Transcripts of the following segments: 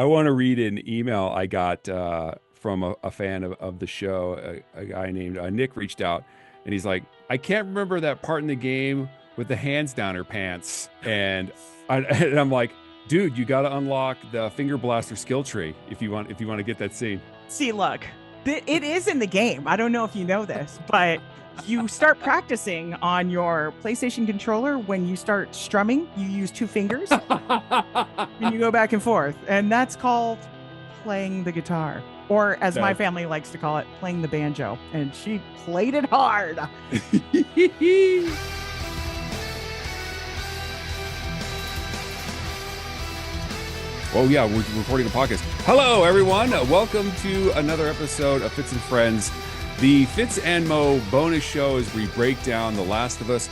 I want to read an email I got from a fan of the show. A guy named Nick reached out, and he's like, "I can't remember that part in the game with the hands down her pants." And I'm like, "Dude, you got to unlock the finger blaster skill tree if you want to get that scene." See, look, it is in the game. I don't know if you know this, but you start practicing on your PlayStation controller when you start strumming. You use two fingers and you go back and forth. And that's called playing the guitar. Or as my family likes to call it, playing the banjo. And she played it hard. Oh, yeah, we're recording a podcast. Hello, everyone. Welcome to another episode of Fitz and Friends, the Fitz and Mo bonus show as we break down The Last of Us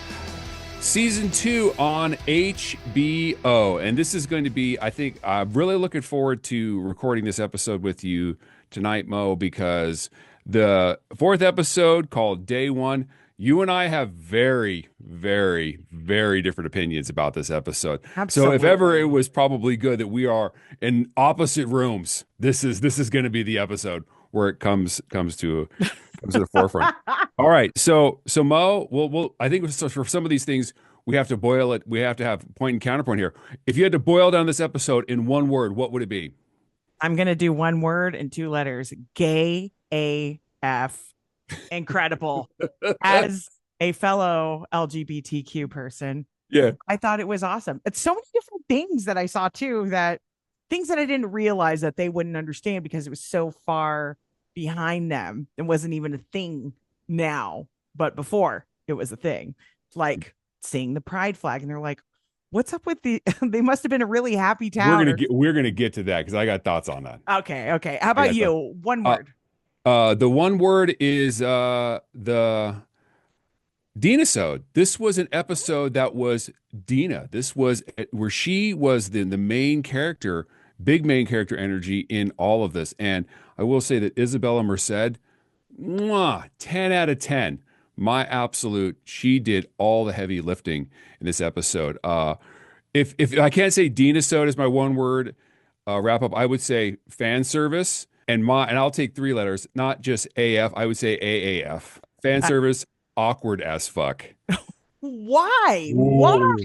Season 2 on HBO. And this is going to be, I think, I'm really looking forward to recording this episode with you tonight, Mo, because the fourth episode called Day One, you and I have very, very, very different opinions about this episode. Absolutely. So if ever it was probably good that we are in opposite rooms, this is going to be the episode where it comes to the forefront. All right, so Mo, we'll I think for some of these things we have to boil it. We have to have point and counterpoint here. If you had to boil down this episode in one word, what would it be? I'm going to do one word and two letters. Gay AF. Incredible. As a fellow LGBTQ person, Yeah, I thought it was awesome. It's so many different things that I saw too, that things that I didn't realize that they wouldn't understand because it was so far behind them. It wasn't even a thing now, but before it was a thing. Like seeing the pride flag, and they're like, what's up with the they must have been a really happy town. we're gonna get to that because I got thoughts on that. Okay. How about you? One word. The one word is the Dinasode. This was an episode that was Dina. This was where she was the main character, big main character energy in all of this. And I will say that Isabella Merced, mwah, 10 out of 10. My absolute, she did all the heavy lifting in this episode. If I can't say Dinasode is my one word wrap up, I would say fan service. And I'll take three letters, not just AF. I would say AAF. Fan service, awkward as fuck. Why? Whoa.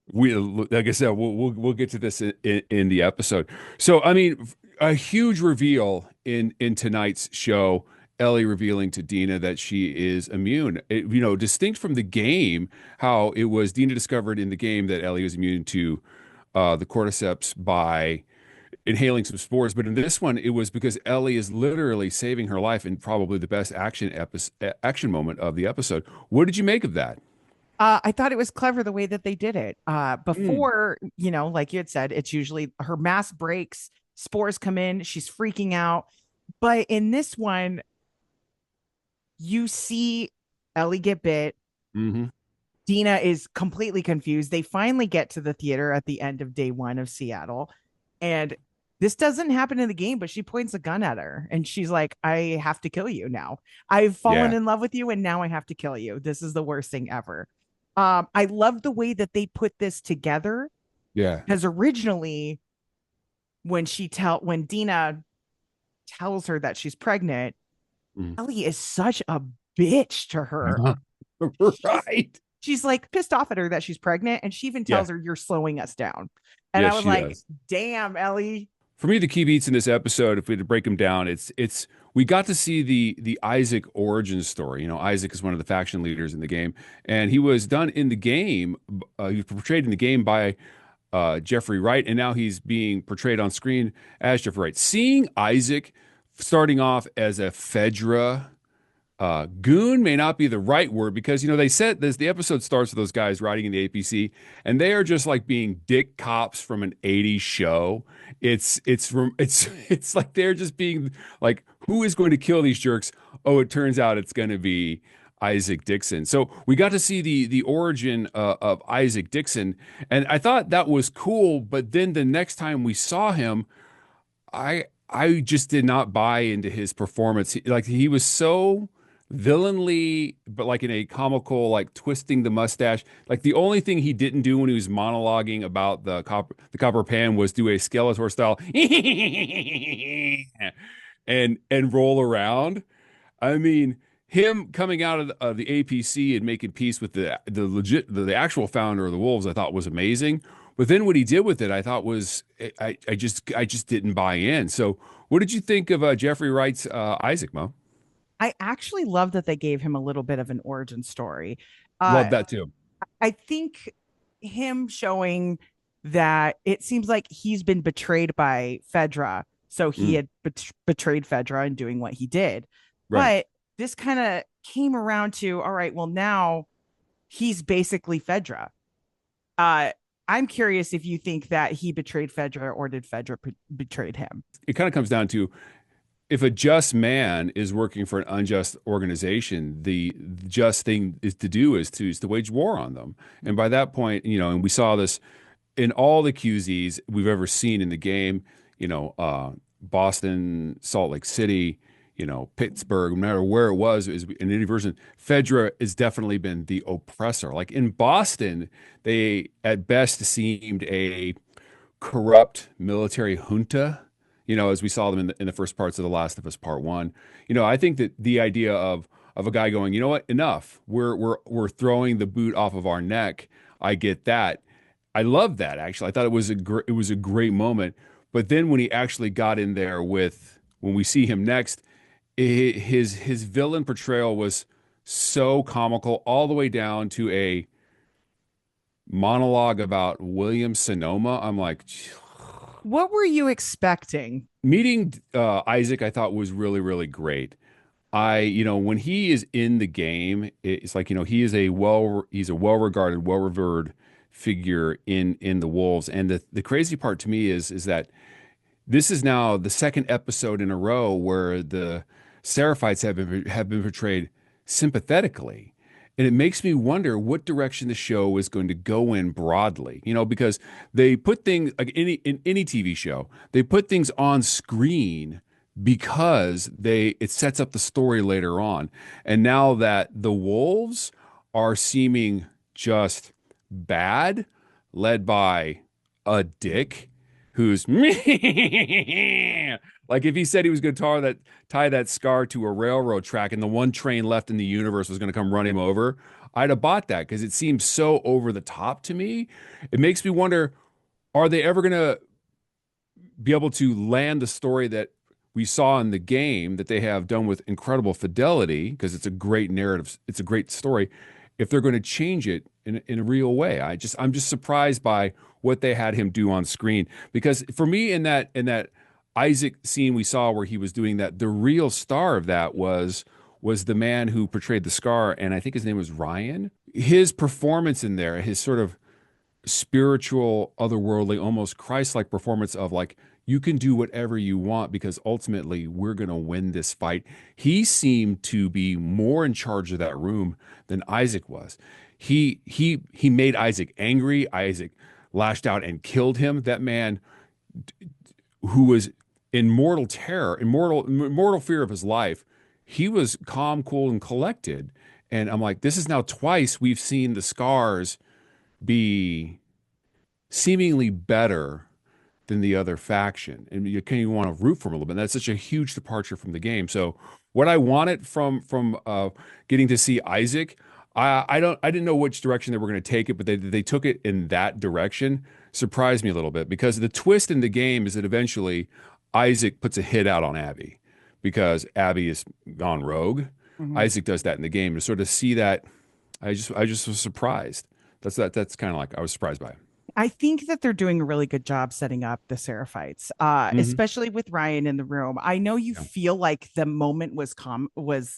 Why? Like I said, we'll get to this in the episode. So I mean, a huge reveal in tonight's show. Ellie revealing to Dina that she is immune. Distinct from the game, how it was Dina discovered in the game that Ellie was immune to the cordyceps by inhaling some spores, but in this one it was because Ellie is literally saving her life in probably the best action moment of the episode. What did you make of that? I thought it was clever the way that they did it. Before, like you had said, it's usually her mask breaks, spores come in, she's freaking out. But in this one, you see Ellie get bit. Mm-hmm. Dina is completely confused. They finally get to the theater at the end of day one of Seattle. And this doesn't happen in the game, but she points a gun at her and she's like, I have to kill you now. I've fallen in love with you and now I have to kill you. This is the worst thing ever. I love the way that they put this together. Yeah. Because originally when Dina tells her that she's pregnant, Ellie is such a bitch to her. Right. She's like pissed off at her that she's pregnant. And she even tells her, you're slowing us down. And I was like, damn, Ellie. For me, the key beats in this episode, if we had to break them down, it's we got to see the Isaac origin story. Isaac is one of the faction leaders in the game, and he was done in the game. He was portrayed in the game by Jeffrey Wright, and now he's being portrayed on screen as Jeffrey Wright. Seeing Isaac starting off as a Fedra goon may not be the right word because they said this. The episode starts with those guys riding in the APC, and they are just like being dick cops from an '80s show. It's like they're just being like, who is going to kill these jerks? Oh, it turns out it's going to be Isaac Dixon. So we got to see the origin of Isaac Dixon, and I thought that was cool. But then the next time we saw him, I just did not buy into his performance. He was so villainly, but like in a comical, like twisting the mustache. Like the only thing he didn't do when he was monologuing about the copper pan was do a Skeletor style and roll around. I mean, him coming out of the APC and making peace with the actual founder of the Wolves, I thought was amazing. But then what he did with it, I thought was I just didn't buy in. So, what did you think of Jeffrey Wright's Isaac, Mo? I actually love that they gave him a little bit of an origin story. Love Uh, that too. I think him showing that it seems like he's been betrayed by Fedra. So he Mm, had betrayed Fedra and doing what he did. right. But this kind of came around to, all right, well, now he's basically Fedra. Uh, I'm curious if you think that he betrayed Fedra or did Fedra betrayed him? It kind of comes down to if a just man is working for an unjust organization, the just thing is to do is to wage war on them. And by that point, and we saw this in all the QZs we've ever seen in the game, Boston, Salt Lake City, Pittsburgh, no matter where it was in any version, Fedra has definitely been the oppressor. Like in Boston, they at best seemed a corrupt military junta, as we saw them in the first parts of The Last of Us Part One. I think that the idea of a guy going, you know what, enough. We're throwing the boot off of our neck. I get that. I love that actually. I thought it was a great moment. But then when he actually got in there with when we see him next, his villain portrayal was so comical all the way down to a monologue about William Sonoma. I'm like, What were you expecting? meeting Isaac, I thought was really, really great. When he is in the game, it's like, he's a well-regarded, well-revered figure in the Wolves. And the crazy part to me is that this is now the second episode in a row where the Seraphites have been portrayed sympathetically. And it makes me wonder what direction the show is going to go in broadly. Because they put things like in any TV show, they put things on screen because it sets up the story later on. And now that the Wolves are seeming just bad, led by a dick who's like if he said he was going to tie that scar to a railroad track and the one train left in the universe was going to come run him over, I'd have bought that because it seems so over the top to me. It makes me wonder, are they ever going to be able to land the story that we saw in the game that they have done with incredible fidelity because it's a great narrative, it's a great story, if they're going to change it in a real way. I'm just surprised by what they had him do on screen because for me in that Isaac scene we saw where he was doing that, the real star of that was the man who portrayed the Scar, and I think his name was Ryan. His performance in there, his sort of spiritual, otherworldly, almost Christ-like performance of like, you can do whatever you want because ultimately we're going to win this fight. He seemed to be more in charge of that room than Isaac was. He made Isaac angry. Isaac lashed out and killed him. That man who was in mortal terror, in mortal fear of his life, he was calm, cool, and collected. And I'm like, this is now twice we've seen the Scars be seemingly better than the other faction, and you kind of want to root for him a little bit. And that's such a huge departure from the game. So, what I wanted from getting to see Isaac, I didn't know which direction they were going to take it, but they took it in that direction. Surprised me a little bit because the twist in the game is that eventually Isaac puts a hit out on Abby because Abby is gone rogue. Mhm. Isaac does that in the game. To sort of see that, I just was surprised. That's kind of like I was surprised by it. I think that they're doing a really good job setting up the Seraphites, Hmm. especially with Ryan in the room. I know you Yeah. feel like the moment was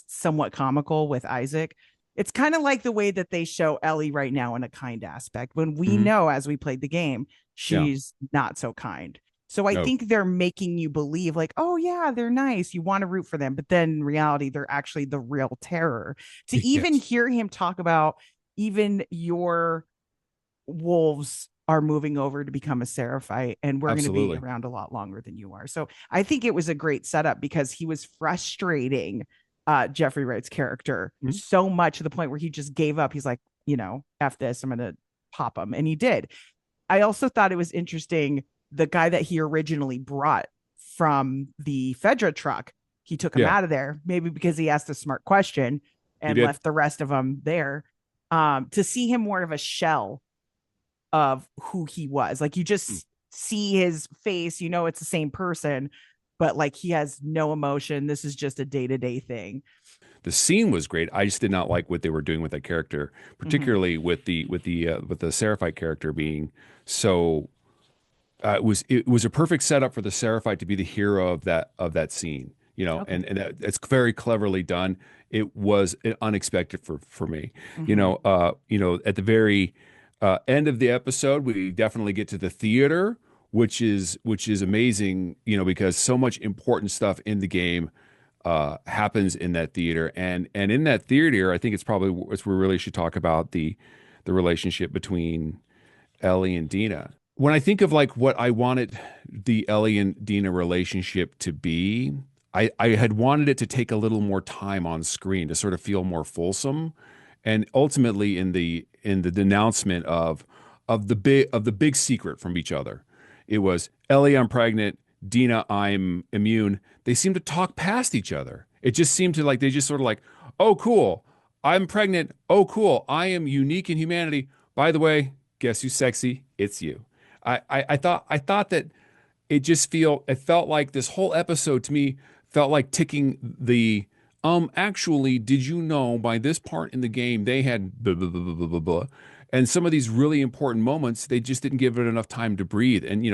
somewhat comical with Isaac. It's kind of like the way that they show Ellie right now in a kind aspect when we Hmm. know as we played the game Yeah. she's not so kind. So I No. think they're making you believe like, oh yeah, they're nice. You want to root for them, but then in reality, they're actually the real terror. To even Yes. hear him talk about even your wolves are moving over to become a seraphite and we're going to be Absolutely. around a lot longer than you are. So I think it was a great setup because he was frustrating Jeffrey Wright's character Mhm. so much to the point where he just gave up. He's like, F this, I'm gonna pop him. And he did. I also thought it was interesting, the guy that he originally brought from the Fedra truck, he took him Yeah, out of there, maybe because he asked a smart question he and did. left the rest of them there. To see him more of a shell of who he was. Like, you Mm. just see his face, it's the same person, but like he has no emotion. This is just a day-to-day thing. The scene was great. I just did not like what they were doing with that character, Mm-hmm. particularly with the Seraphite character being so. It was a perfect setup for the Seraphite to be the hero of that scene, Okay. and it's very cleverly done. It was unexpected for me, Mm-hmm. at the very end of the episode, we definitely get to the theater, which is amazing, because so much important stuff in the game happens in that theater, and in that theater, I think it's we really should talk about the relationship between Ellie and Dina. When I think of like what I wanted the Ellie and Dina relationship to be, I had wanted it to take a little more time on screen to sort of feel more fulsome. And ultimately in the denouncement of the big secret from each other. It was Ellie, I'm pregnant, Dina, I'm immune. They seemed to talk past each other. It just seemed to like they just sort of like, oh cool, I'm pregnant. Oh cool, I am unique in humanity. By the way, guess who's sexy? It's you. I thought that it felt like this whole episode to me felt like ticking the actually, did you know by this part in the game they had blah blah blah blah blah blah blah. And some of these really important moments, they just didn't give it enough time to breathe. And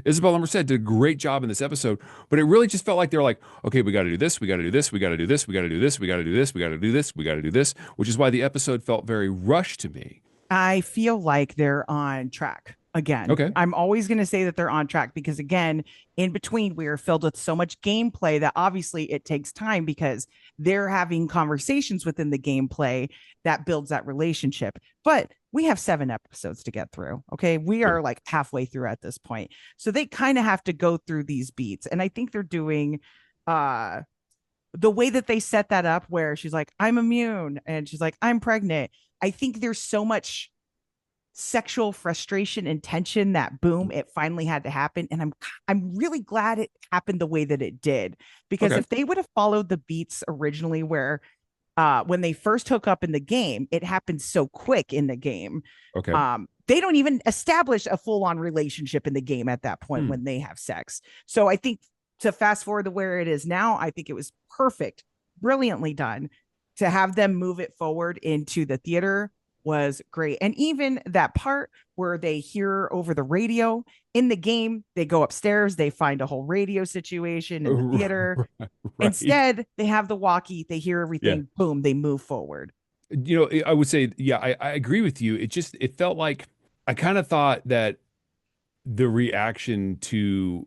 Isabel Merced did a great job in this episode, but it really just felt like they're like, okay, we got to do this, we got to do this, we got to do this, we got to do this, we got to do this, we got to do this, we got to do this, which is why the episode felt very rushed to me. I feel like they're on track again. Okay. I'm always going to say that they're on track because, again, in between, we are filled with so much gameplay that obviously it takes time because they're having conversations within the gameplay that builds that relationship. But we have 7 episodes to get through. Okay. We Sure. are like halfway through at this point. So they kind of have to go through these beats. And I think they're doing, uh, the way that they set that up where she's like, I'm immune, and she's like, I'm pregnant. I think there's so much sexual frustration and tension that boom, it finally had to happen. And I'm really glad it happened the way that it did. Because Okay. if they would have followed the beats originally where when they first hook up in the game, it happened so quick in the game. Okay. They don't even establish a full-on relationship in the game at that point Hmm. when they have sex. So I think to fast forward to where it is now, I think it was perfect, brilliantly done. To have them move it forward into the theater was great. And even that part where they hear over the radio in the game, they go upstairs, they find a whole radio situation in the theater. Right. Instead, they have the walkie, they hear Yeah. everything, boom, they move forward. I would say, yeah, I agree with you. It felt like I kind of thought that the reaction to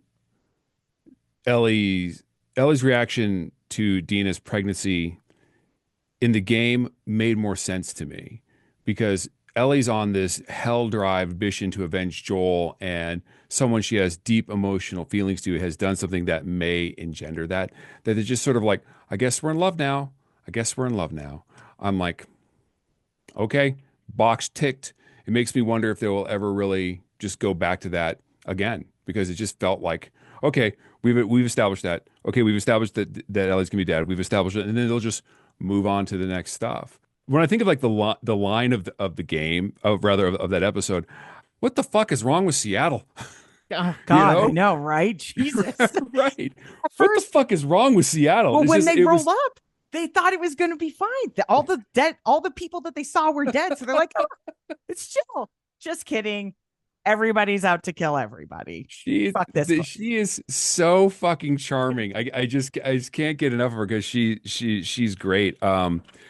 Ellie's Ellie's reaction to Dina's pregnancy in the game made more sense to me because Ellie's on this hell drive mission to avenge Joel, and someone she has deep emotional feelings to has done something that may engender that. That it's just sort of like, I guess we're in love now. I guess we're in love now. I'm like, okay, box ticked. It makes me wonder if they will ever really just go back to that again because it just felt like, okay, we've established that. Okay, we've established that Ellie's gonna be dead. We've established it, and then they'll just move on to the next stuff. When I think of like the line of the game, of rather of that episode, what the fuck is wrong with Seattle? Oh You God, I know, know, right? Jesus. right? At What the first, fuck is wrong with Seattle? well, It's when just they it roll was up, they thought it was going to be fine. All the people that they saw were dead. So they're like, oh, it's chill. Just kidding. Everybody's out to kill everybody. Fuck this place. she is so fucking charming. I just can't get enough of her because she's great.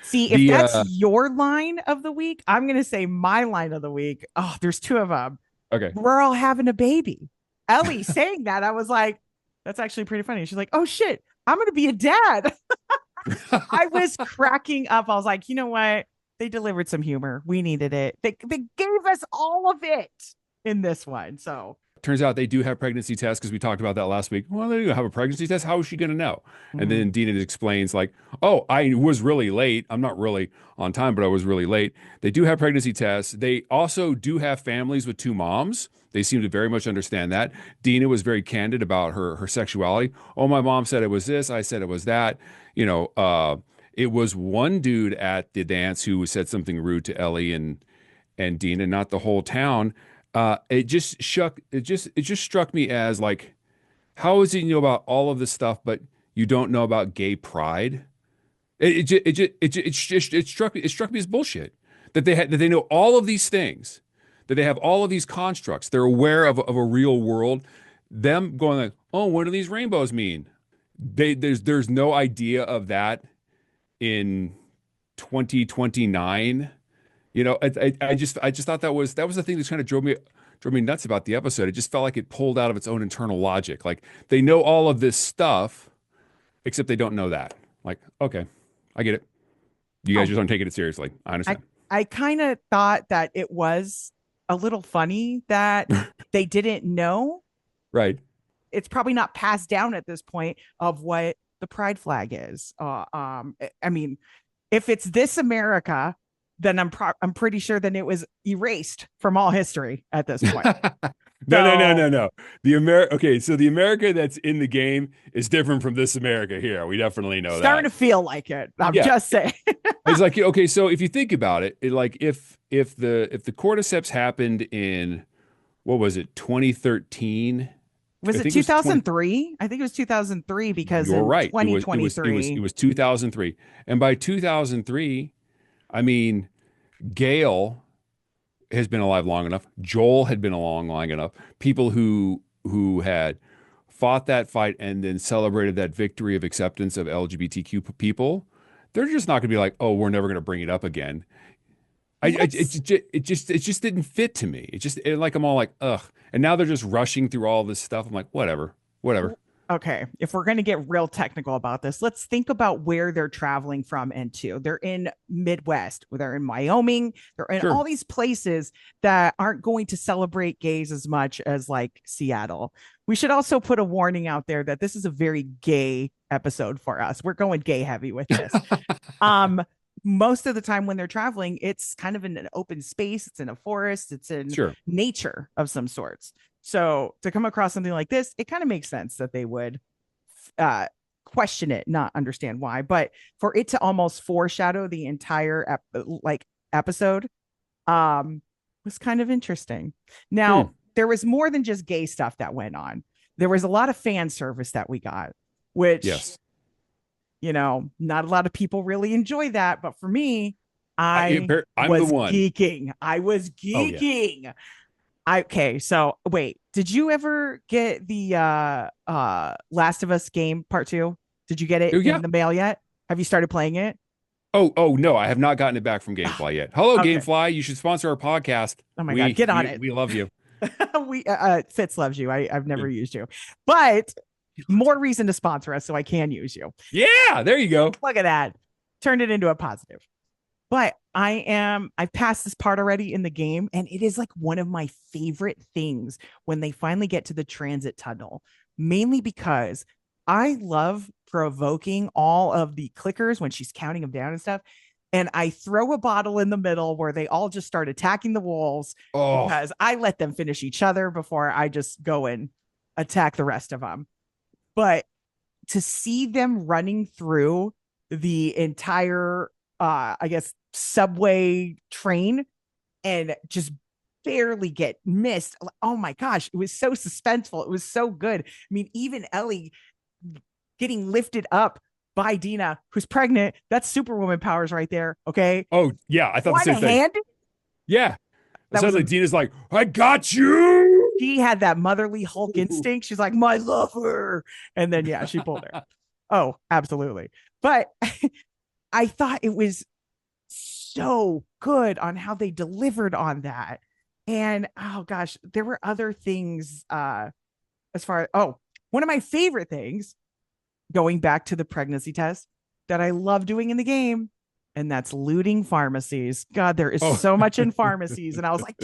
See, if The that's your line of the week, I'm going to say my line of the week. Oh, there's two of them. Okay. We're all having a baby. Ellie saying that, I was like, that's actually pretty funny. She's like, oh shit, I'm going to be a dad. I was cracking up. I was like, you know what? They delivered some humor. We needed it. They gave us all of it in this one. So Turns out they do have pregnancy tests because we talked about that last week. Well, they do have a pregnancy test. How is she going to know? And Mhm. then Dina explains, like, oh, I was really late. I'm not really on time, but I was really late. They do have pregnancy tests. They also do have families with two moms. They seem to very much understand that. Dina was very candid about her sexuality. Oh, my mom said it was this. I said it was that. It was one dude at the dance who said something rude to Ellie and Dina, not the whole town. It just struck me as like, how is it you know about all of this stuff, but you don't know about gay pride? It struck me as bullshit that they know all of these things, that they have all of these constructs. They're aware of a real world. Them going like, oh, what do these rainbows mean? There's no idea of that in 2029. I just thought that was the thing that kind of drove me nuts about the episode. It just felt like it pulled out of its own internal logic. Like they know all of this stuff, except they don't know that. Like, okay, I get it. You guys Oh, just aren't taking it seriously. I I understand. I kind of thought that it was a little funny that they didn't know. Right. It's probably not passed down at this point of what the pride flag is. I mean, if it's this America, then I'm pretty sure then it was erased from all history at this point. No, no, no, So no, no. Okay, so the America that's in the game is different from this America here. We definitely know starting that. to feel like it. I'm Yeah. just saying. It's like, okay, so if you think about it, like if the cordyceps happened in what was it, 2013? Was I it think it was 20. 2003? I think it was 2003 because You're in right. It 2023. was 2003. And by 2003, I mean, Gail has been alive long enough. Joel had been along long enough. People who had fought that fight and then celebrated that victory of acceptance of LGBTQ people, they're just not going to be like, oh, we're never going to bring it up again. Let's It just didn't fit to me. Like I'm all like, ugh. And now they're just rushing through all this stuff. I'm like, whatever, whatever. Okay, if we're going to get real technical about this, let's think about where they're traveling from and to. They're in Midwest, they're in Wyoming, they're in all Sure, these places that aren't going to celebrate gays as much as like Seattle. We should also put a warning out there that this is a very gay episode for us. We're going gay heavy with this. Um Most of the time when they're traveling, it's kind of in an open space, it's in a forest, it's in sure. nature of some sorts. So to come across something like this, it kind of makes sense that they would uh, question it, not understand why. But for it to almost foreshadow the entire episode, was kind of interesting. Hmm. Now there was more than just gay stuff that went on. There was a lot of fan service that we got, which Yes. not a lot of people really enjoy that. But for me, I I'm the was one. geeking. I was Oh yeah. geeking. Okay, so wait, did you ever get the Last of Us game part 2? Did you get Oh it yeah. in the mail yet? Have you started playing it? Oh no, I have not gotten it back from GameFly yet. Hello, Okay. GameFly. You should sponsor our podcast. Oh my God, We get on we it. we love you. We Fitz loves you. I've never used you. But more reason to sponsor us so I can use you. Yeah, there you go. Look at that. Turned it into a positive. But I've passed this part already in the game, and it is like one of my favorite things when they finally get to the transit tunnel, mainly because I love provoking all of the clickers when she's counting them down and stuff. And I throw a bottle in the middle where they all just start attacking the wolves Oh, because I let them finish each other before I just go and attack the rest of them. But to see them running through the entire I guess subway train and just barely get missed. Oh my gosh, it was so suspenseful. It was so good. I mean, even Ellie getting lifted up by Dina, who's pregnant. That's Superwoman powers right there. Okay. oh yeah, I thought the One same thing. hand. Yeah. That was Suddenly Dina's like, I got you. she had that motherly Hulk instinct. She's like, my lover. And then yeah, she pulled her. Oh, absolutely. But I thought it was so good on how they delivered on that. And oh gosh, there were other things as far as one of my favorite things going back to the pregnancy test that I love doing in the game, and that's looting pharmacies. God, there is Oh. so much in pharmacies. And I was like,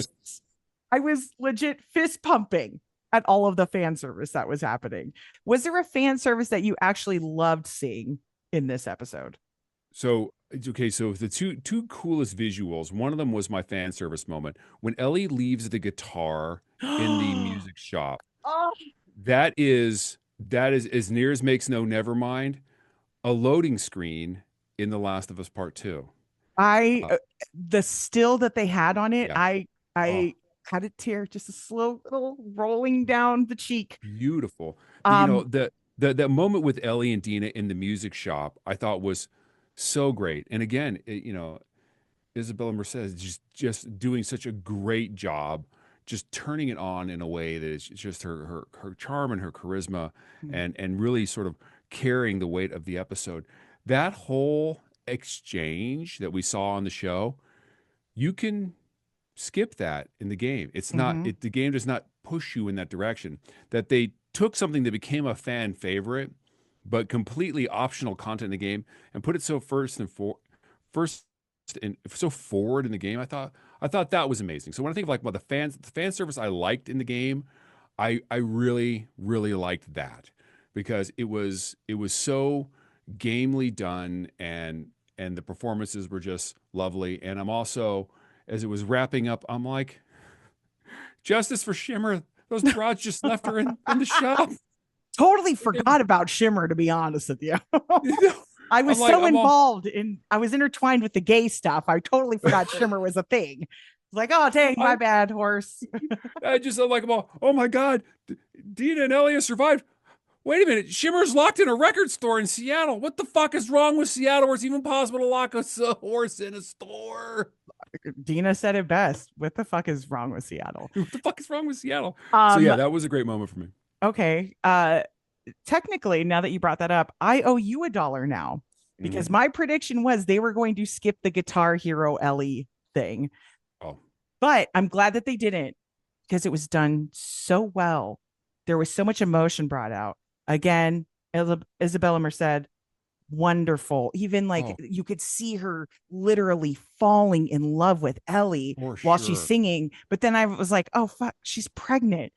I was legit fist pumping at all of the fan service that was happening. Was there a fan service that you actually loved seeing in this episode? So okay, so the two coolest visuals. One of them was my fan service moment when Ellie leaves the guitar in the Oh, music shop. That is as near as makes no never mind a loading screen in The Last of Us Part Two. I Uh, the still that they had on it, yeah. Oh, I had a tear, just a slow little rolling down the cheek. beautiful. You know, Um, that moment with Ellie and Dina in the music shop, I thought was so great. And again, Isabella Merced is just doing such a great job, just turning it on in a way that is just her charm and her charisma, and really sort of carrying the weight of the episode. That whole exchange that we saw on the show, you can skip that in the game. It's not mhm. it the game does not push you in that direction. That they took something that became a fan favorite, but completely optional content in the game and put it so first and so forward in the game. I thought that was amazing. So when I think of like the fan service I liked in the game, I really really liked that because it was so gamely done, and the performances were just lovely. And I'm also, as it was wrapping up, I'm like, justice for Shimmer. Those broads just left her in the shop. Totally forgot about Shimmer, to be honest with you. I I'm was like, so I'm all involved in, I was intertwined with the gay stuff. I totally forgot Shimmer was a thing. Like, oh, dang, my I, bad, horse. I'm like, I'm all, oh my God, Dina and Elliot survived. Wait a minute, Shimmer's locked in a record store in Seattle. What the fuck is wrong with Seattle where it's even possible to lock a horse in a store? Dina said it best. What the fuck is wrong with Seattle? What the fuck is wrong with Seattle? So Um, yeah, that was a great moment for me. okay. Technically, now that you brought that up, I owe you $1 now because Mhm. my prediction was they were going to skip the Guitar Hero Ellie thing. Oh, But I'm glad that they didn't because it was done so well. There was so much emotion brought out. Again, Isabella Merced, wonderful. Even like oh, you could see her literally falling in love with Ellie for while she's sure. singing. But then I was like, oh, fuck, she's pregnant.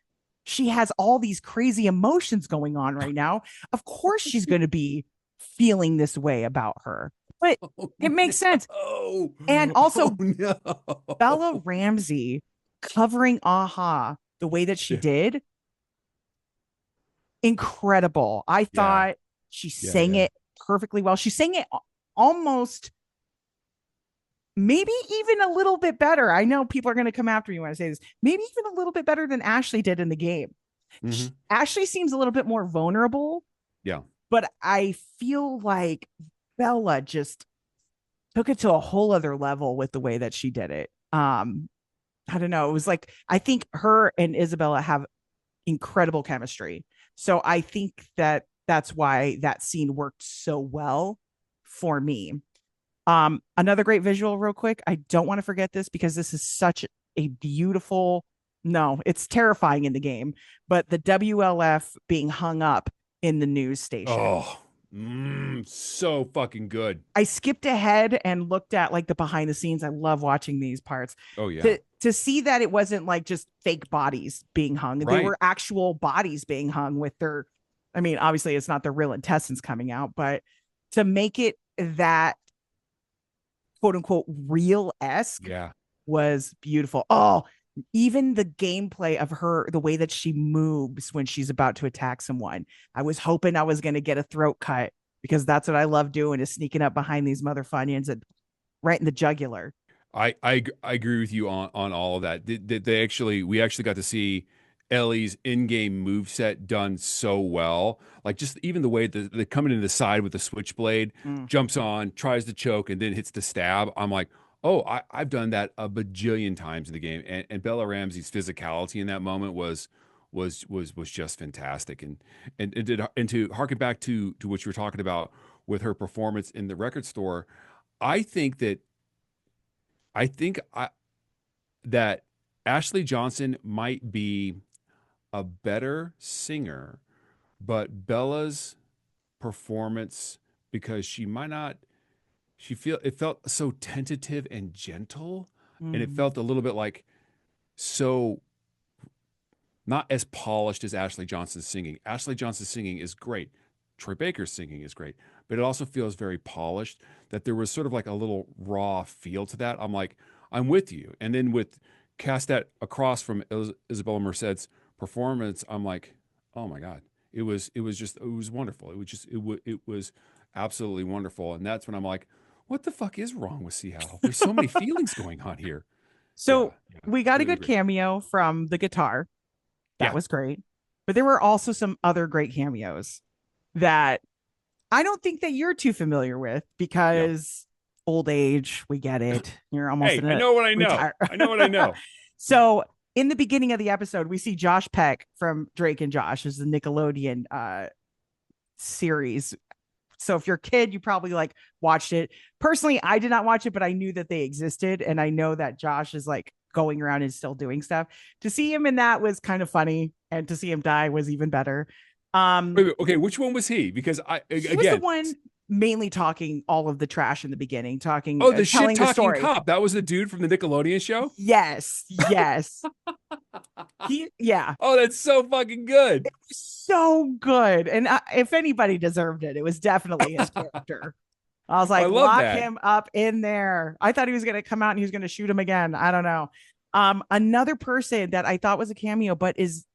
She has all these crazy emotions going on right now. Of course, she's going to be feeling this way about her. But Oh it makes sense. no. And Oh also, no. Bella Ramsey covering Aha the way that she Yeah. did, incredible. I Yeah. thought she Yeah. sang Yeah. it perfectly well. She sang it almost, maybe even a little bit better. I know people are going to come after me when I say this. Maybe even a little bit better than Ashley did in the game. Hmm. Ashley seems a little bit more vulnerable, Yeah. but I feel like Bella just took it to a whole other level with the way that she did it. I don't know. It was like I think her and Isabella have incredible chemistry. So I think that that's why that scene worked so well for me. Another great visual, real quick. I don't want to forget this because this is such a beautiful, no, it's terrifying in the game, but the WLF being hung up in the news station. Oh, so fucking good. I skipped ahead and looked at like the behind the scenes. I love watching these parts. Oh yeah. To see that it wasn't like just fake bodies being hung. They Right. were actual bodies being hung with their, I mean, obviously it's not their real intestines coming out, but to make it that quote unquote real esque Yeah. was beautiful. Oh, even the gameplay of her, the way that she moves when she's about to attack someone. I was hoping I was going to get a throat cut because that's what I love doing is sneaking up behind these motherfuckers and right in the jugular. I agree with you on all of that. We actually got to see Ellie's in-game move set done so well. Like just even the way that they coming in the side with the switchblade, Mm. jumps on, tries to choke, and then hits the stab. I'm like, oh, I've done that a bajillion times in the game. And Bella Ramsey's physicality in that moment was just fantastic. And to harken back to what you were talking about with her performance in the record store, I think that I think I, that Ashley Johnson might be a better singer, but Bella's performance, because she might not, it felt so tentative and gentle, and it Mm. felt a little bit like so not as polished as Ashley Johnson's singing. Ashley Johnson's singing is great. Troy Baker's singing is great, but it also feels very polished. That there was sort of like a little raw feel to that. I'm like, I'm with you. And then with cast that across from Isabella Merced's performance, I'm like, oh my God, it was wonderful. It was absolutely wonderful. And that's when I'm like, what the fuck is wrong with Seattle? There's so many feelings going on here. Yeah, So yeah, we got a really good great. cameo from the guitar. That Yeah. was great. But there were also some other great cameos that I don't think that you're too familiar with Yeah. because old age, we get it. You're almost Hey, in I a know what I know. retire. I know what I know. So in the beginning of the episode, we see Josh Peck from Drake and Josh, is the Nickelodeon series. So if you're a kid, you probably like watched it. Personally, I did not watch it, but I knew that they existed, and I know that Josh is like going around and still doing stuff. To see him in that was kind of funny, and to see him die was even better. Wait, okay, which one was he? Because He was the again, one mainly talking all of the trash in the beginning, talking, oh, the shit telling the talking story. cop. That was the dude from the Nickelodeon show. Yes, yes. Yeah, Oh, that's so fucking good. so good. And if anybody deserved it, it was definitely his character. I was I like, love lock that. him up in there. I thought he was going to come out and he was going to shoot him again. I don't know. Another person that I thought was a cameo, but is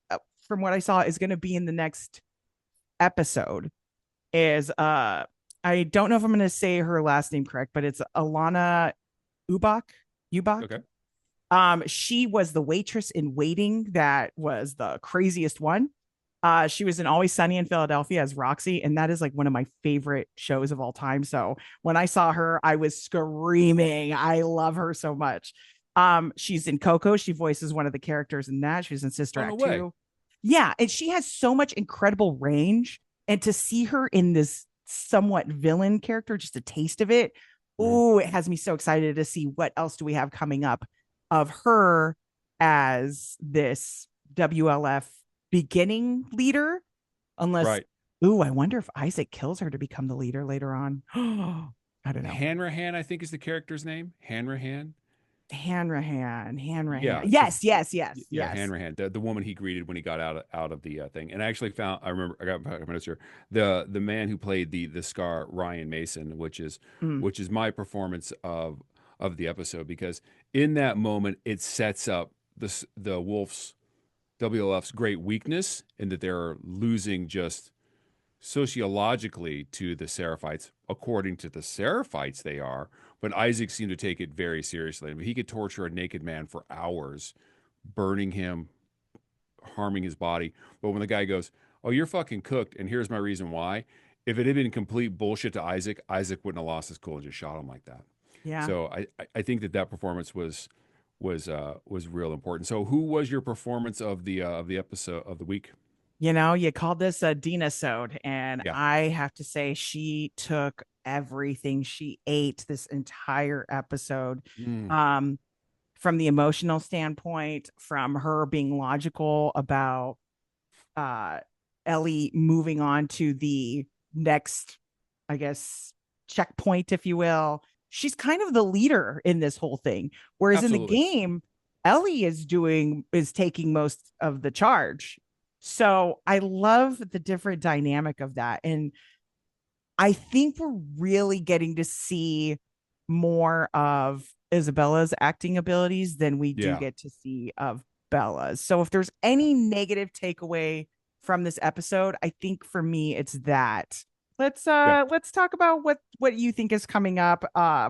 from what I saw is going to be in the next episode is I don't know if I'm going to say her last name correct, but it's Alana Ubach. Ubach. Okay. She was the waitress in Waiting that was the craziest one. She was in Always Sunny in Philadelphia as Roxy, and that is like one of my favorite shows of all time. So when I saw her, I was screaming. I love her so much. She's in Coco. She voices one of the characters in that. She's in Sister Oh, no Act way. 2. Yeah, and she has so much incredible range. And to see her in this somewhat villain character, just a taste of it, Mhm. oh, it has me so excited to see what else do we have coming up of her as this WLF beginning leader. Unless, Right. ooh, I wonder if Isaac kills her to become the leader later on. I don't know. Hanrahan, I think is the character's name. Hanrahan. Hanrahan. Yeah. So Yes, yes, yes, yeah, yes. Hanrahan, the woman he greeted when he got out of the thing. And I actually found, I remember, I got my notes here. The man who played the Scar, Ryan Mason, Mm, which is my performance of the episode, because in that moment it sets up the Wolves WLF's great weakness in that they're losing just sociologically to the Seraphites. According to the Seraphites, they are, but Isaac seemed to take it very seriously. I mean, he could torture a naked man for hours, burning him, harming his body. But when the guy goes, "Oh, you're fucking cooked," and here's my reason why. If it had been complete bullshit to Isaac, Isaac wouldn't have lost his cool and just shot him like that. yeah. So I think that performance was real important. So who was your performance of the episode of the week? You know, you called this a Dina sode, and Yeah. I have to say she took everything. She ate this entire episode. Mm, Um, from the emotional standpoint, from her being logical about uh Ellie moving on to the next, I guess, checkpoint, if you will. She's kind of the leader in this whole thing. Whereas in the absolutely. game, Ellie is taking most of the charge. So I love the different dynamic of that. And I think we're really getting to see more of Isabella's acting abilities than we do Yeah. get to see of Bella's. So if there's any negative takeaway from this episode, I think for me it's that. Yeah. Let's talk about what you think is coming up,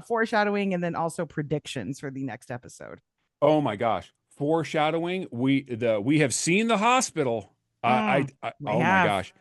foreshadowing and then also predictions for the next episode. Oh my gosh. Foreshadowing. We have seen the hospital. We Oh my have. gosh.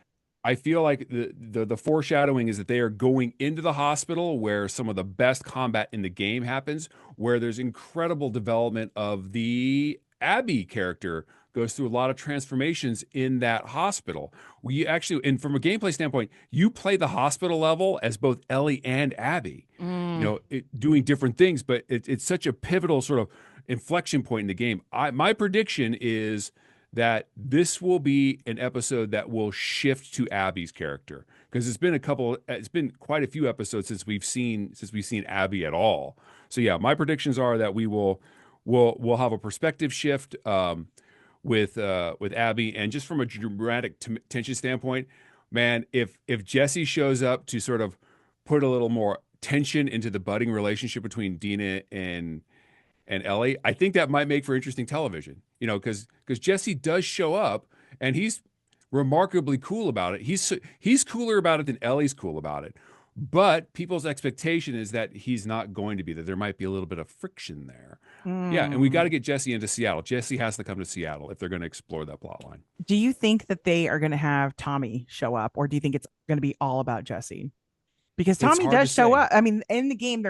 I feel like the foreshadowing is that they are going into the hospital where some of the best combat in the game happens, where there's incredible development of the Abby character goes through a lot of transformations in that hospital. We actually, and from a gameplay standpoint, you play the hospital level as both Ellie and Abby, Mm, doing different things, but it's such a pivotal sort of inflection point in the game. My prediction is that this will be an episode that will shift to Abby's character, because it's been quite a few episodes since we've seen Abby at all. So yeah, my predictions are that we'll have a perspective shift. with Abby, and just from a dramatic tension standpoint, man, if Jesse shows up to sort of put a little more tension into the budding relationship between Dina and Ellie, I think that might make for interesting television. Because Jesse does show up and he's remarkably cool about it. He's cooler about it than Ellie's cool about it. But people's expectation is that he's not going to be that there might be a little bit of friction there. Yeah, and we got Hmm. to get Jesse into Seattle. Jesse has to come to Seattle if they're going to explore that plot line. Do you think that they are going to have Tommy show up, or do you think it's going to be all about Jesse? Because It's Tommy hard to does show say. up. I mean, in the game,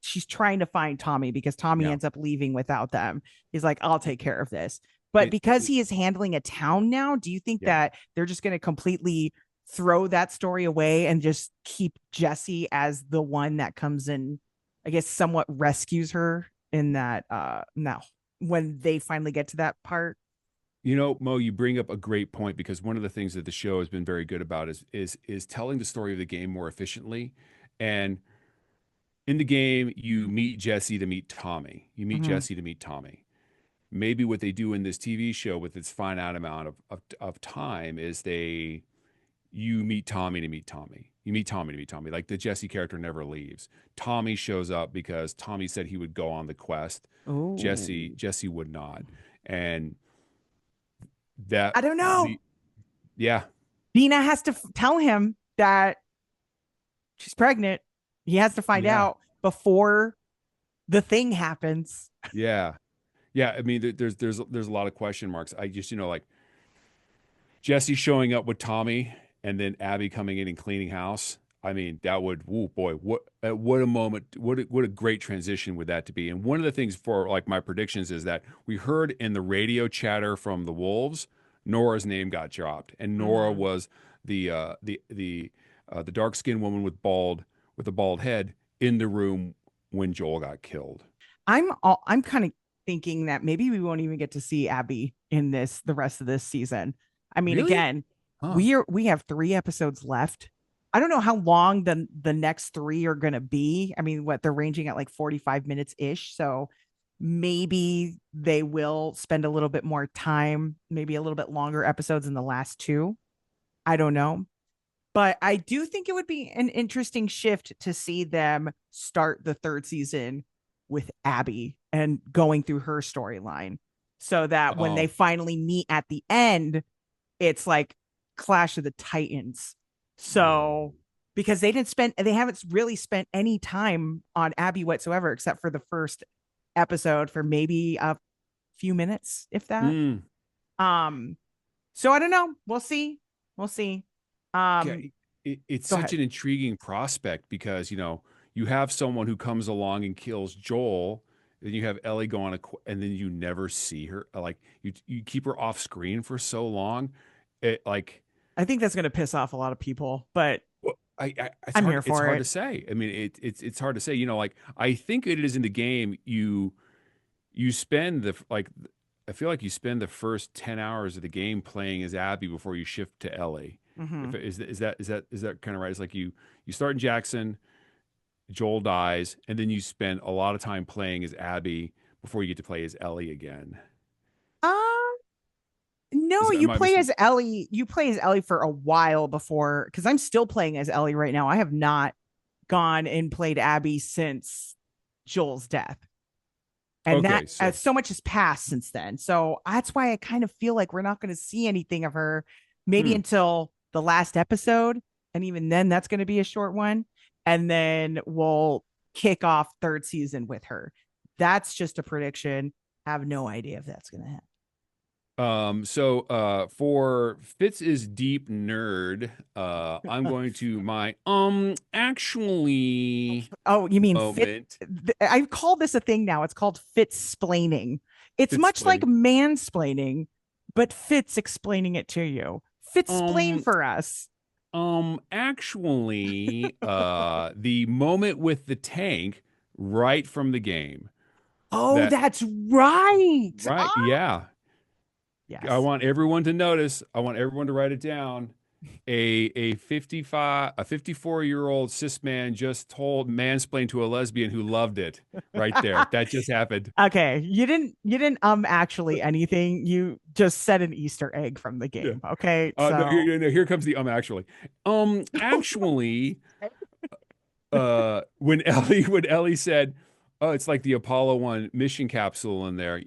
she's trying to find Tommy because Tommy Yeah. ends up leaving without them. He's like, I'll take care of this. But It, because it, he is handling a town now, do you think yeah. that they're just going to completely throw that story away and just keep Jesse as the one that comes in, I guess, somewhat rescues her in that now when they finally get to that part? Mo, you bring up a great point because one of the things that the show has been very good about is telling the story of the game more efficiently. And in the game, you meet Jesse to meet Tommy. You meet Mm-hmm. Jesse to meet Tommy. Maybe what they do in this TV show with its finite amount of time is you meet Tommy to meet Tommy. You meet Tommy to meet Tommy. Like the Jesse character never leaves. Tommy shows up because Tommy said he would go on the quest. Oh, Jesse would not. And that I don't know. the yeah, Dina has to tell him that she's pregnant. He has to find yeah, out before the thing happens. yeah. Yeah, I mean, there's a lot of question marks. I just, like Jesse showing up with Tommy and then Abby coming in and cleaning house. I mean, that would, oh boy, what a moment, what a great transition would that to be. And one of the things for like my predictions is that we heard in the radio chatter from the Wolves, Nora's name got dropped, and Nora Mm-hmm. was the dark skinned woman with a bald head in the room when Joel got killed. I'm kind of thinking that maybe we won't even get to see Abby in the rest of this season. I mean, Really? again, Huh. we have 3 episodes left. I don't know how long the next three are gonna be. I mean, what they're ranging at like 45 minutes ish. So maybe they will spend a little bit more time, maybe a little bit longer episodes in the last two. I don't know. But I do think it would be an interesting shift to see them start the third season with Abby and going through her storyline so that when they Oh, finally meet at the end, it's like Clash of the Titans. oh. So because they haven't really spent any time on Abby whatsoever, except for the first episode for maybe a few minutes, if that. Mm. Um, so I don't know. We'll see. We'll see. Yeah, Um, it's Go such ahead. an intriguing prospect because you have someone who comes along and kills Joel, then you have Ellie go on and then you never see her. Like you keep her off screen for so long. It like I think that's going to piss off a lot of people, but well, I'm here it's for hard to it. say. I mean, it's hard to say. Like I think it is in the game. You spend I feel like you spend the first 10 hours of the game playing as Abby before you shift to Ellie. Hmm. If is that kind of right? It's like you start in Jackson, Joel dies, and then you spend a lot of time playing as Abby before you get to play as Ellie again. Um, no, Am I missing? You play as Ellie for a while before, because I'm still playing as Ellie right now. I have not gone and played Abby since Joel's death. And that Okay, so so much has passed since then. So that's why I kind of feel like we're not going to see anything of her maybe hmm. until the last episode. And even then, that's going to be a short one. And then we'll kick off third season with her. That's just a prediction. I have no idea if that's going to happen. For Fitz is deep nerd, I'm going to my actually Oh, you mean fit? moment. I've called this a thing now. It's called Fitz-splaining. It's Fitz much like explaining. mansplaining, but Fitz explaining it to you. Fitz-splain Um, for us. actually, the moment with the tank right from the game. Oh, That that's right. right, Ah, yeah. I yes. want everyone to notice. I want everyone to write it down. a 54-year-old cis man just told mansplained to a lesbian who loved it right there. That just happened. Okay, you didn't actually anything. You just set an Easter egg from the Yeah. game. Okay, No, so here comes the actually. Actually, when Ellie said, "Oh, it's like the Apollo 1 mission capsule in there."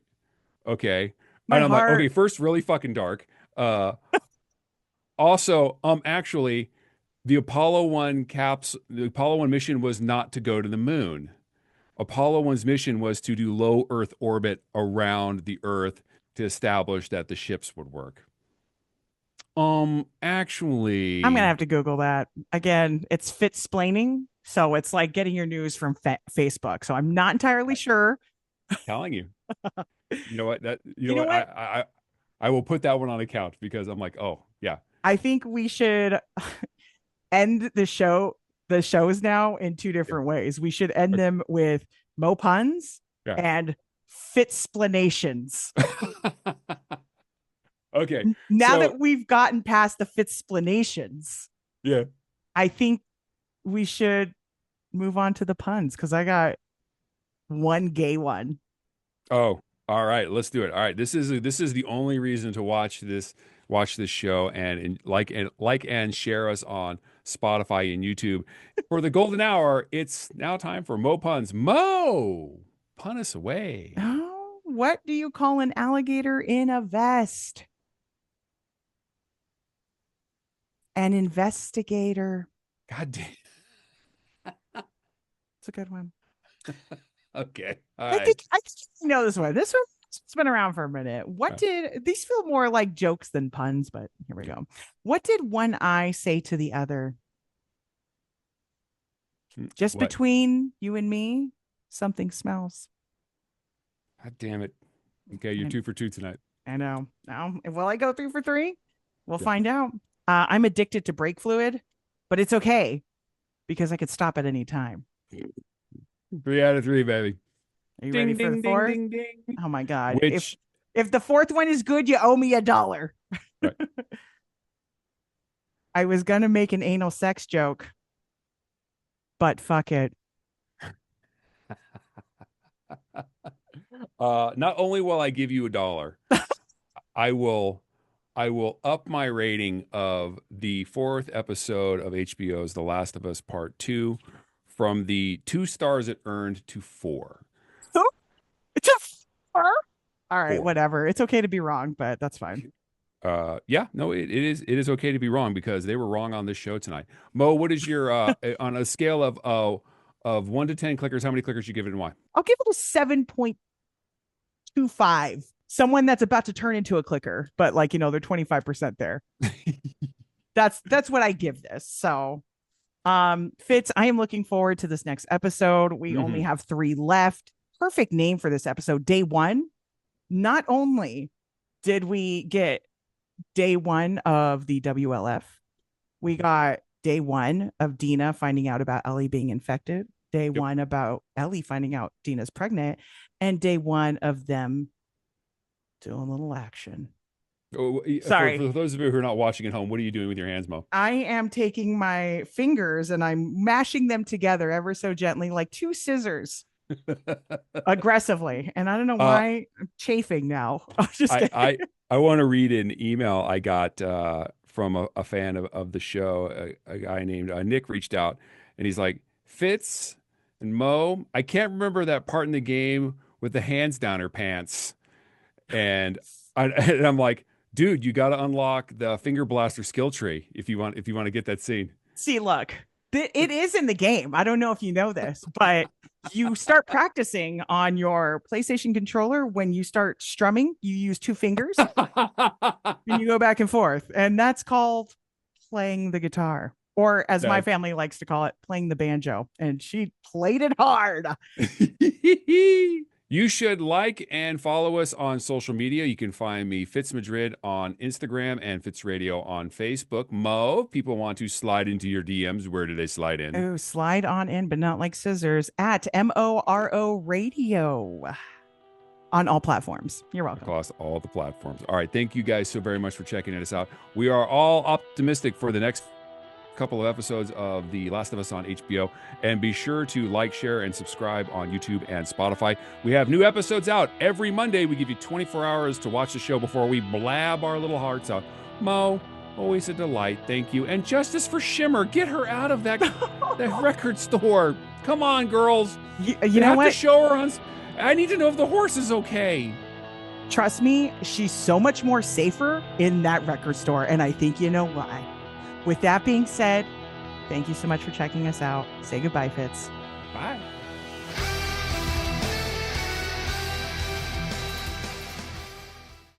Okay. my And I'm like, heart. "Okay, first really fucking dark. Uh Also, actually, the Apollo 1 mission was not to go to the moon. Apollo 1's mission was to do low Earth orbit around the Earth to establish that the ships would work. I'm gonna Actually, have to Google that again. It's Fitsplaining, so it's like getting your news from Facebook. So I'm not entirely sure. telling you, you know what? You know what? I will put that one on account because I'm like, oh yeah, I think we should end the shows now in two yeah, different ways. We should end them with Mo puns yeah. and Fitsplanations. Okay, Now so that we've gotten past the Fitsplanations, yeah. I think we should move on to the puns because I got one gay one. Oh, all right, let's do it. All right, this is the only reason to watch this show and like and share us on Spotify and YouTube. For the golden hour, it's now time for Mo Puns. Mo, pun us away. Oh, what do you call an alligator in a vest? An investigator. God damn. It's a good one. Okay. All I right. think you know this one. This one's been around for a minute. What did these feel more like jokes than puns? But here we go. What did one eye say to the other? Just What? between you and me, something smells. God damn it. Okay, you're I, 2 for 2 tonight. I know. Now, will I go 3 for 3? We'll Yeah. find out. I'm addicted to brake fluid, but it's okay because I could stop at any time. 3 out of 3, baby. Are you ready Ding, for the ding, ding, fourth? ding, ding. Oh my god! Which, If the fourth one is good, you owe me $1. right. I was gonna make an anal sex joke, but fuck it. Not only will I give you $1, I will I will up my rating of the fourth episode of HBO's The Last of Us Part 2 from the 2 stars it earned to 4. It's a fur. All right, 4. whatever. It's okay to be wrong, but that's fine. Yeah, no, it is okay to be wrong because they were wrong on this show tonight. Mo, what is your on a scale of 1 to 10 clickers, how many clickers you give it and why? I'll give it a 7.25. Someone that's about to turn into a clicker, but like they're 25% there. That's what I give this. So, Fitz, I am looking forward to this next episode. We only Mhm. have 3 left. Perfect name for this episode, Day 1. Not only did we get Day 1 of the WLF, we got Day 1 of Dina finding out about Ellie being infected, Day Yep. 1 about Ellie finding out Dina's pregnant, and Day 1 of them doing a little action. Oh, Sorry. For those of you who are not watching at home, what are you doing with your hands, Mo? I am taking my fingers and I'm mashing them together ever so gently, like 2 scissors, aggressively. And I don't know Uh, why I'm chafing now. I'm just I kidding. I I want to read an email I got from a fan of the show. A guy named Nick reached out and he's like, Fitz and Mo, I can't remember that part in the game with the hands down her pants. And and I'm like, dude, you got to unlock the finger blaster skill tree if you want to get that scene. See, look, it is in the game. I don't know if you know this, but you start practicing on your PlayStation controller when you start strumming. You use 2 fingers and you go back and forth. And that's called playing the guitar. Or as my That family likes to call it, playing the banjo. And she played it hard. You should like and follow us on social media. You can find me, Fitz Madrid, on Instagram and Fitz Radio on Facebook. Mo, if people want to slide into your DMs, where do they slide in? Oh, slide on in, but not like scissors at MORO Radio. On all platforms. You're welcome. Across all the platforms. All right. Thank you guys so very much for checking us out. We are all optimistic for the next couple of episodes of The Last of Us on HBO. And be sure to like, share, and subscribe on YouTube and Spotify. We have new episodes out every Monday. We give you 24 hours to watch the show before we blab our little hearts out. Mo, always a delight. Thank you. And justice for Shimmer. Get her out of that record store. Come on, girls. You know what? To show her on. I need to know if the horse is okay. Trust me, she's so much more safer in that record store, and I think you know why. With that being said, thank you so much for checking us out. Say goodbye, Fitz. Bye.